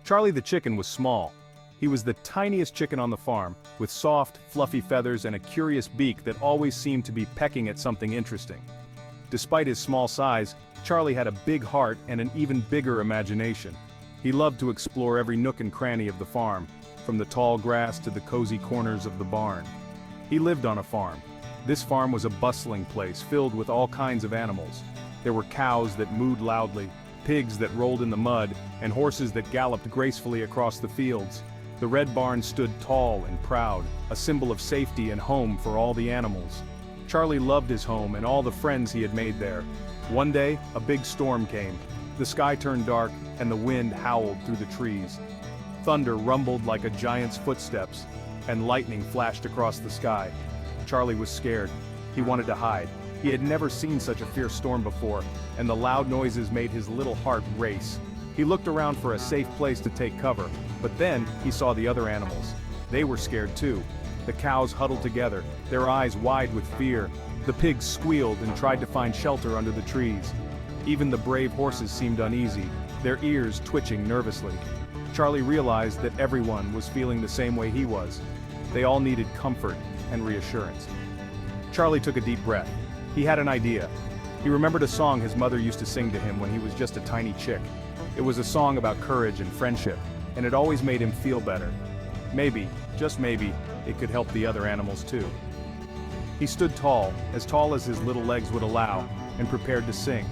Charlie the chicken was small. He was the tiniest chicken on the farm, with soft, fluffy feathers and a curious beak that always seemed to be pecking at something interesting. Despite his small size, Charlie had a big heart and an even bigger imagination. He loved to explore every nook and cranny of the farm, from the tall grass to the cozy corners of the barn. He lived on a farm. This farm was a bustling place filled with all kinds of animals. There were cows that mooed loudly, pigs that rolled in the mud, and horses that galloped gracefully across the fields. The red barn stood tall and proud, a symbol of safety and home for all the animals. Charlie loved his home and all the friends he had made there. One day, a big storm came. The sky turned dark, and the wind howled through the trees. Thunder rumbled like a giant's footsteps, and lightning flashed across the sky. Charlie was scared. He wanted to hide. He had never seen such a fierce storm before, and the loud noises made his little heart race. He looked around for a safe place to take cover, but then he saw the other animals. They were scared too. The cows huddled together, their eyes wide with fear. The pigs squealed and tried to find shelter under the trees. Even the brave horses seemed uneasy, their ears twitching nervously. Charlie realized that everyone was feeling the same way he was. They all needed comfort and reassurance. Charlie took a deep breath. He had an idea. He remembered a song his mother used to sing to him when he was just a tiny chick. It was a song about courage and friendship, and it always made him feel better. Maybe, just maybe, it could help the other animals too. He stood tall as his little legs would allow, and prepared to sing.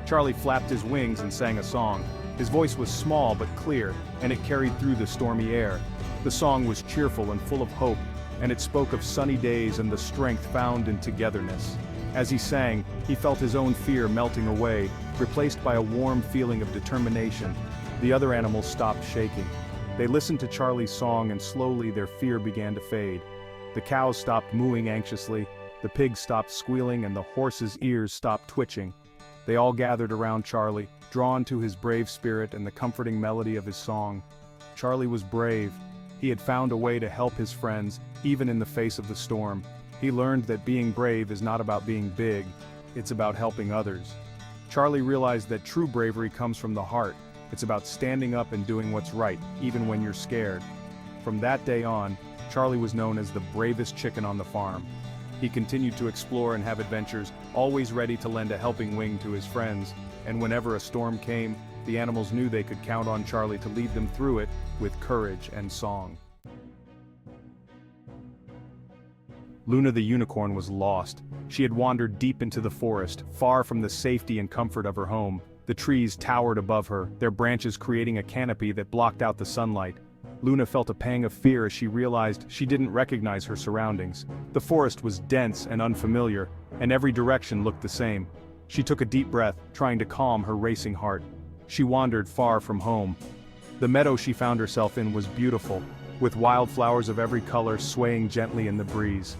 Charlie flapped his wings and sang a song. His voice was small but clear, and it carried through the stormy air. The song was cheerful and full of hope, and it spoke of sunny days and the strength found in togetherness. As he sang, he felt his own fear melting away, replaced by a warm feeling of determination. The other animals stopped shaking. They listened to Charlie's song, and slowly their fear began to fade. The cows stopped mooing anxiously, the pigs stopped squealing, and the horses' ears stopped twitching. They all gathered around Charlie, drawn to his brave spirit and the comforting melody of his song. Charlie was brave. He had found a way to help his friends, even in the face of the storm. He learned that being brave is not about being big, it's about helping others. Charlie realized that true bravery comes from the heart. It's about standing up and doing what's right, even when you're scared. From that day on, Charlie was known as the bravest chicken on the farm. He continued to explore and have adventures, always ready to lend a helping wing to his friends, and whenever a storm came, the animals knew they could count on Charlie to lead them through it with courage and song. Luna the unicorn was lost. She had wandered deep into the forest, far from the safety and comfort of her home. The trees towered above her, their branches creating a canopy that blocked out the sunlight. Luna felt a pang of fear as she realized she didn't recognize her surroundings. The forest was dense and unfamiliar, and every direction looked the same. She took a deep breath, trying to calm her racing heart. She wandered far from home. The meadow she found herself in was beautiful, with wildflowers of every color swaying gently in the breeze.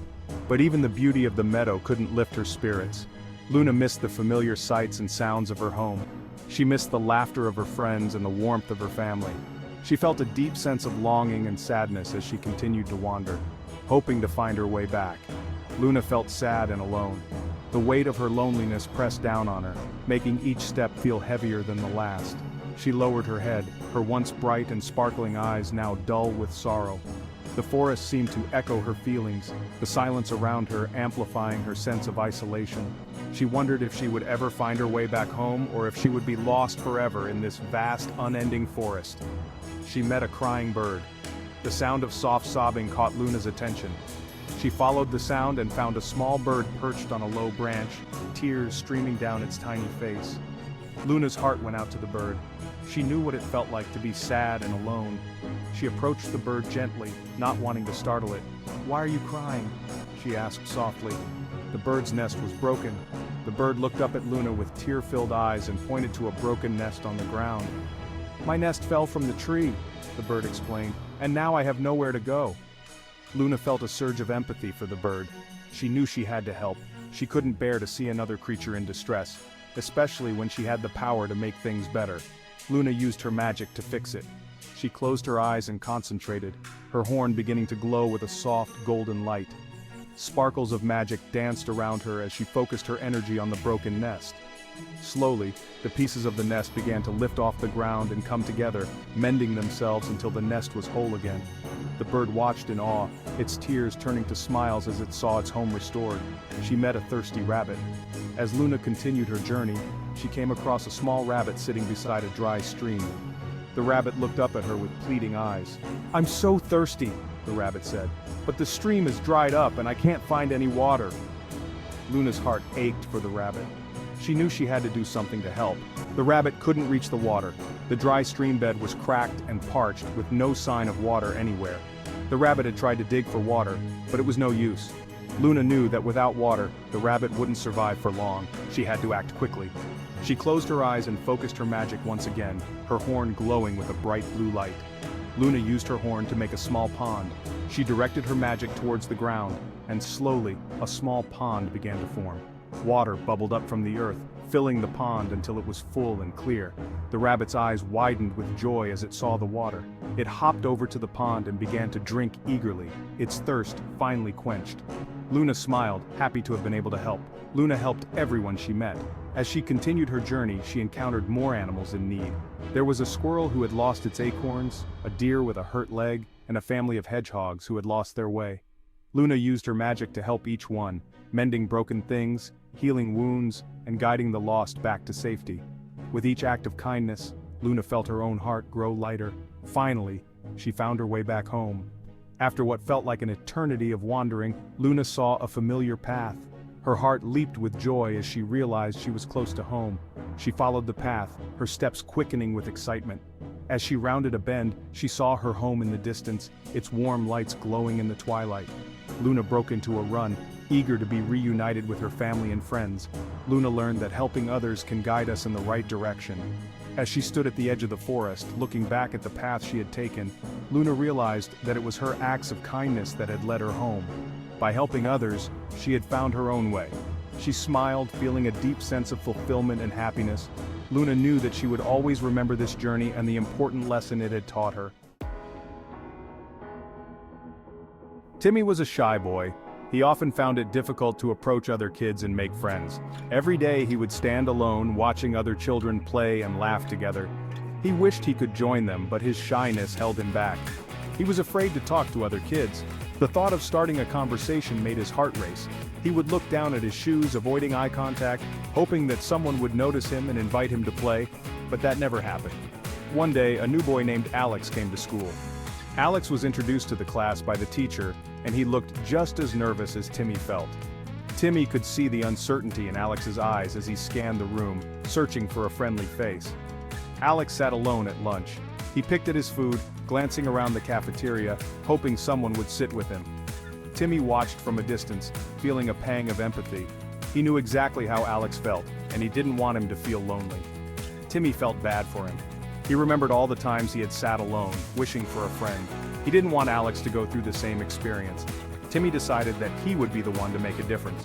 But even the beauty of the meadow couldn't lift her spirits. Luna missed the familiar sights and sounds of her home. She missed the laughter of her friends and the warmth of her family. She felt a deep sense of longing and sadness as she continued to wander, hoping to find her way back. Luna felt sad and alone. The weight of her loneliness pressed down on her, making each step feel heavier than the last. She lowered her head, her once bright and sparkling eyes now dull with sorrow. The forest seemed to echo her feelings, the silence around her amplifying her sense of isolation. She wondered if she would ever find her way back home, or if she would be lost forever in this vast, unending forest. She met a crying bird. The sound of soft sobbing caught Luna's attention. She followed the sound and found a small bird perched on a low branch, tears streaming down its tiny face. Luna's heart went out to the bird. She knew what it felt like to be sad and alone. She approached the bird gently, not wanting to startle it. "Why are you crying?" she asked softly. The bird's nest was broken. The bird looked up at Luna with tear-filled eyes and pointed to a broken nest on the ground. "My nest fell from the tree," the bird explained, "and now I have nowhere to go." Luna felt a surge of empathy for the bird. She knew she had to help. She couldn't bear to see another creature in distress, especially when she had the power to make things better. Luna used her magic to fix it. She closed her eyes and concentrated, her horn beginning to glow with a soft, golden light. Sparkles of magic danced around her as she focused her energy on the broken nest. Slowly, the pieces of the nest began to lift off the ground and come together, mending themselves until the nest was whole again. The bird watched in awe, its tears turning to smiles as it saw its home restored. She met a thirsty rabbit. As Luna continued her journey, she came across a small rabbit sitting beside a dry stream. The rabbit looked up at her with pleading eyes. "I'm so thirsty," the rabbit said, "but the stream is dried up and I can't find any water." Luna's heart ached for the rabbit. She knew she had to do something to help. The rabbit couldn't reach the water. The dry stream bed was cracked and parched with no sign of water anywhere. The rabbit had tried to dig for water, but it was no use. Luna knew that without water, the rabbit wouldn't survive for long. She had to act quickly. She closed her eyes and focused her magic once again, her horn glowing with a bright blue light. Luna used her horn to make a small pond. She directed her magic towards the ground, and slowly, a small pond began to form. Water bubbled up from the earth, filling the pond until it was full and clear. The rabbit's eyes widened with joy as it saw the water. It hopped over to the pond and began to drink eagerly, its thirst finally quenched. Luna smiled, happy to have been able to help. Luna helped everyone she met. As she continued her journey, she encountered more animals in need. There was a squirrel who had lost its acorns, a deer with a hurt leg, and a family of hedgehogs who had lost their way. Luna used her magic to help each one, mending broken things, healing wounds, and guiding the lost back to safety. With each act of kindness, Luna felt her own heart grow lighter. Finally, she found her way back home. After what felt like an eternity of wandering, Luna saw a familiar path. Her heart leaped with joy as she realized she was close to home. She followed the path, her steps quickening with excitement. As she rounded a bend, she saw her home in the distance, its warm lights glowing in the twilight. Luna broke into a run, eager to be reunited with her family and friends. Luna learned that helping others can guide us in the right direction. As she stood at the edge of the forest, looking back at the path she had taken, Luna realized that it was her acts of kindness that had led her home. By helping others, she had found her own way. She smiled, feeling a deep sense of fulfillment and happiness. Luna knew that she would always remember this journey and the important lesson it had taught her. Timmy was a shy boy. He often found it difficult to approach other kids and make friends. Every day he would stand alone, watching other children play and laugh together. He wished he could join them, but his shyness held him back. He was afraid to talk to other kids. The thought of starting a conversation made his heart race. He would look down at his shoes, avoiding eye contact, hoping that someone would notice him and invite him to play, but that never happened. One day, a new boy named Alex came to school. Alex was introduced to the class by the teacher, and he looked just as nervous as Timmy felt. Timmy could see the uncertainty in Alex's eyes as he scanned the room, searching for a friendly face. Alex sat alone at lunch. He picked at his food, glancing around the cafeteria, hoping someone would sit with him. Timmy watched from a distance, feeling a pang of empathy. He knew exactly how Alex felt, and he didn't want him to feel lonely. Timmy felt bad for him. He remembered all the times he had sat alone, wishing for a friend. He didn't want Alex to go through the same experience. Timmy decided that he would be the one to make a difference.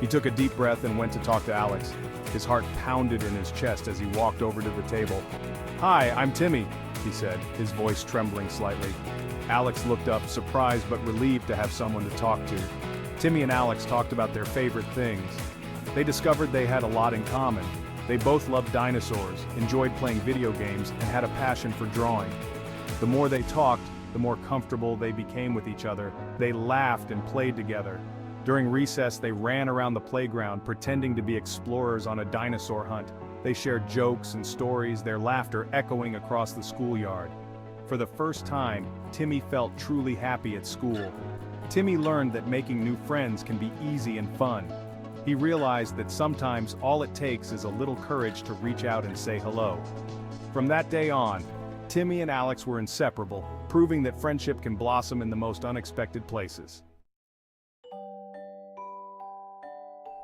He took a deep breath and went to talk to Alex. His heart pounded in his chest as he walked over to the table. "Hi, I'm Timmy," he said, his voice trembling slightly. Alex looked up, surprised but relieved to have someone to talk to. Timmy and Alex talked about their favorite things. They discovered they had a lot in common. They both loved dinosaurs, enjoyed playing video games, and had a passion for drawing. The more they talked, the more comfortable they became with each other. They laughed and played together. During recess, they ran around the playground, pretending to be explorers on a dinosaur hunt. They shared jokes and stories, their laughter echoing across the schoolyard. For the first time, Timmy felt truly happy at school. Timmy learned that making new friends can be easy and fun. He realized that sometimes all it takes is a little courage to reach out and say hello. From that day on, Timmy and Alex were inseparable, proving that friendship can blossom in the most unexpected places.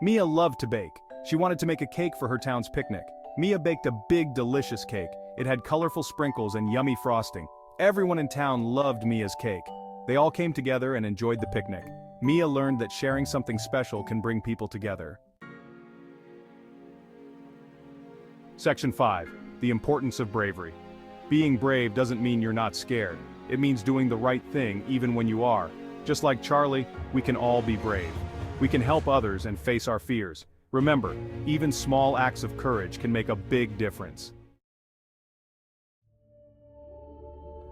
Mia loved to bake. She wanted to make a cake for her town's picnic. Mia baked a big, delicious cake. It had colorful sprinkles and yummy frosting. Everyone in town loved Mia's cake. They all came together and enjoyed the picnic. Mia learned that sharing something special can bring people together. Section 5. The importance of bravery. Being brave doesn't mean you're not scared. It means doing the right thing even when you are. Just like Charlie, we can all be brave. We can help others and face our fears. Remember, even small acts of courage can make a big difference.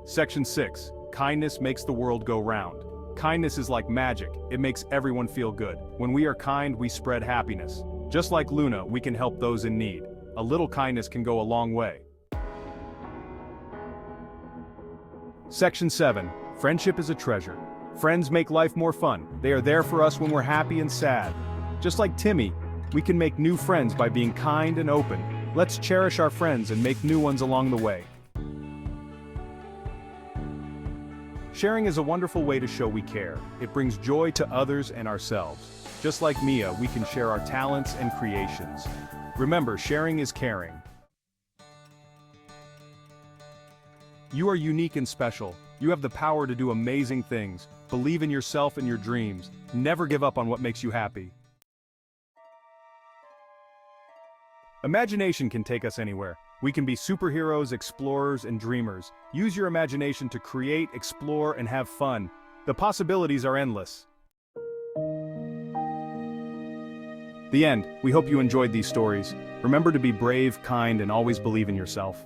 Section 6. Kindness makes the world go round. Kindness is like magic, it makes everyone feel good. When we are kind, we spread happiness. Just like Luna, we can help those in need. A little kindness can go a long way. Section 7. Friendship is a treasure. Friends make life more fun. They are there for us when we're happy and sad. Just like Timmy, we can make new friends by being kind and open. Let's cherish our friends and make new ones along the way. Sharing is a wonderful way to show we care. It brings joy to others and ourselves. Just like Mia, we can share our talents and creations. Remember, sharing is caring. You are unique and special. You have the power to do amazing things. Believe in yourself and your dreams. Never give up on what makes you happy. Imagination can take us anywhere. We can be superheroes, explorers, and dreamers. Use your imagination to create, explore, and have fun. The possibilities are endless. The end. We hope you enjoyed these stories. Remember to be brave, kind, and always believe in yourself.